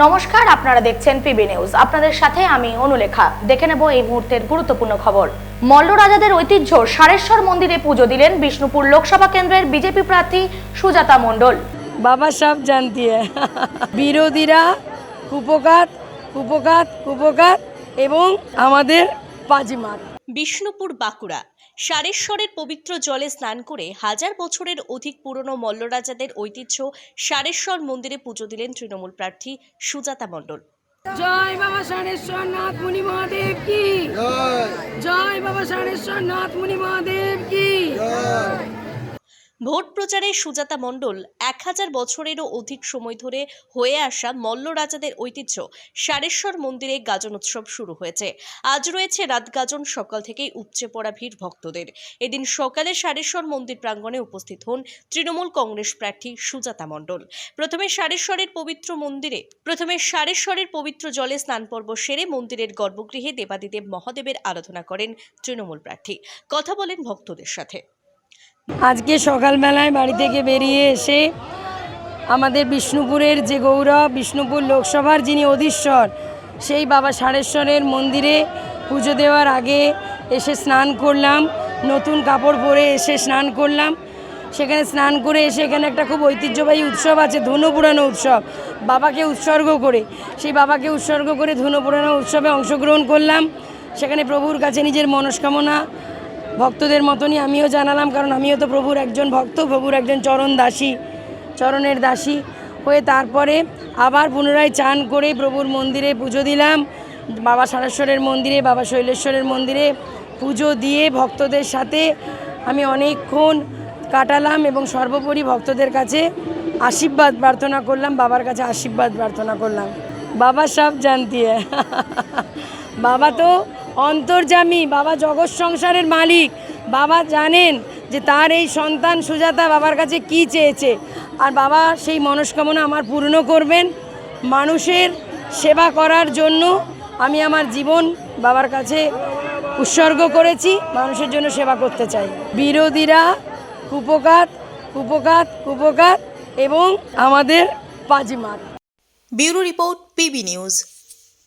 নমস্কার, আপনারা দেখছেন পিবি নিউজ। আপনাদের সাথে আমি অনুলেখা। দেখে নেব এই মুহূর্তের গুরুত্বপূর্ণ খবর। মল্ল রাজাদের ঐতিহ্য সারেশ্বর মন্দিরে পুজো দিলেন বিষ্ণুপুর লোকসভা কেন্দ্রের বিজেপি প্রার্থী সুজাতা মণ্ডল। বাবা সব জানতি বিরোধীরা কুপকাত কুপকাত কুপকাত এবং আমাদের পাজিমাত। বিষ্ণুপুর বাঁকুড়া সারেশ্বরের পবিত্র জলে স্নান করে হাজার বছরের অধিক পুরনো মল্লরাজাদের ঐতিহ্য সারেশ্বর মন্দিরে পুজো দিলেন তৃণমূল প্রার্থী সুজাতা মণ্ডল। জয় বাবা সারেশ্বর নাথ মুনি মহাদেব কি জয়, বাবা সারেশ্বর নাথ মুনি মহাদেব কি। ভোট প্রচারে সুজাতা মণ্ডল 1000 বছরেরও অধিক সময় ধরে হয়ে আসা মল্ল রাজাদের ঐতিহ্য সারেশ্বর মন্দিরে গাজন উৎসব শুরু হয়েছে। আজ রয়েছে রাত গাজন, সকাল থেকেই উপচে পড়া ভিড় ভক্তদের। এদিন সকালে সারেশ্বর মন্দির প্রাঙ্গণে উপস্থিত হন তৃণমূল কংগ্রেস প্রার্থী সুজাতা মণ্ডল। প্রথমে সারেশ্বরের পবিত্র জলে স্নান পর্ব সেরে মন্দিরের গর্ভগৃহে দেবাদিদেব মহাদেবের আরাধনা করেন তৃণমূল প্রার্থী। কথা বলেন ভক্তদের সাথে। আজকে সকালবেলায় বাড়ি থেকে বেরিয়ে এসে আমাদের বিষ্ণুপুরের যে গৌরব, বিষ্ণুপুর লোকসভার যিনি অধীশ্বর, সেই বাবা সারেশ্বরের মন্দিরে পুজো দেওয়ার আগে এসে স্নান করলাম। নতুন কাপড় পরে এসে স্নান করলাম। সেখানে স্নান করে এসে এখানে একটা খুব ঐতিহ্যবাহী উৎসব আছে, ধনু পুরানো উৎসব, বাবাকে উৎসর্গ করে। সেই বাবাকে উৎসর্গ করে ধনু পুরানো উৎসবে অংশগ্রহণ করলাম। সেখানে প্রভুর কাছে নিজের মনস্কামনা ভক্তদের মতনই আমিও জানালাম, কারণ আমিও তো প্রভুর একজন ভক্ত, প্রভুর একজন চরণের দাসী হয়ে তারপরে আবার পুনরায় চান করে প্রভুর মন্দিরে পুজো দিলাম। বাবা সারেশ্বরের মন্দিরে, বাবা শৈলেশ্বরের মন্দিরে পুজো দিয়ে ভক্তদের সাথে আমি অনেকক্ষণ কাটালাম এবং সর্বোপরি ভক্তদের কাছে আশীর্বাদ প্রার্থনা করলাম, বাবার কাছে আশীর্বাদ প্রার্থনা করলাম। বাবা সব জানতি বাবা তো অন্তর্যামী, বাবা জগৎ সংসারের মালিক। বাবা জানেন যে তার এই সন্তান সুজাতা বাবার কাছে কি চেয়েছে, আর বাবা সেই মনস্কামনা আমার পূর্ণ করবেন। মানুষের সেবা করার জন্য আমি আমার জীবন বাবার কাছে উৎসর্গ করেছি, মানুষের জন্য সেবা করতে চাই। বিরোধীরা কুপকাত কুপকাত কুপকাত এবং আমাদের পাজিমাত। Bureau report, PB news.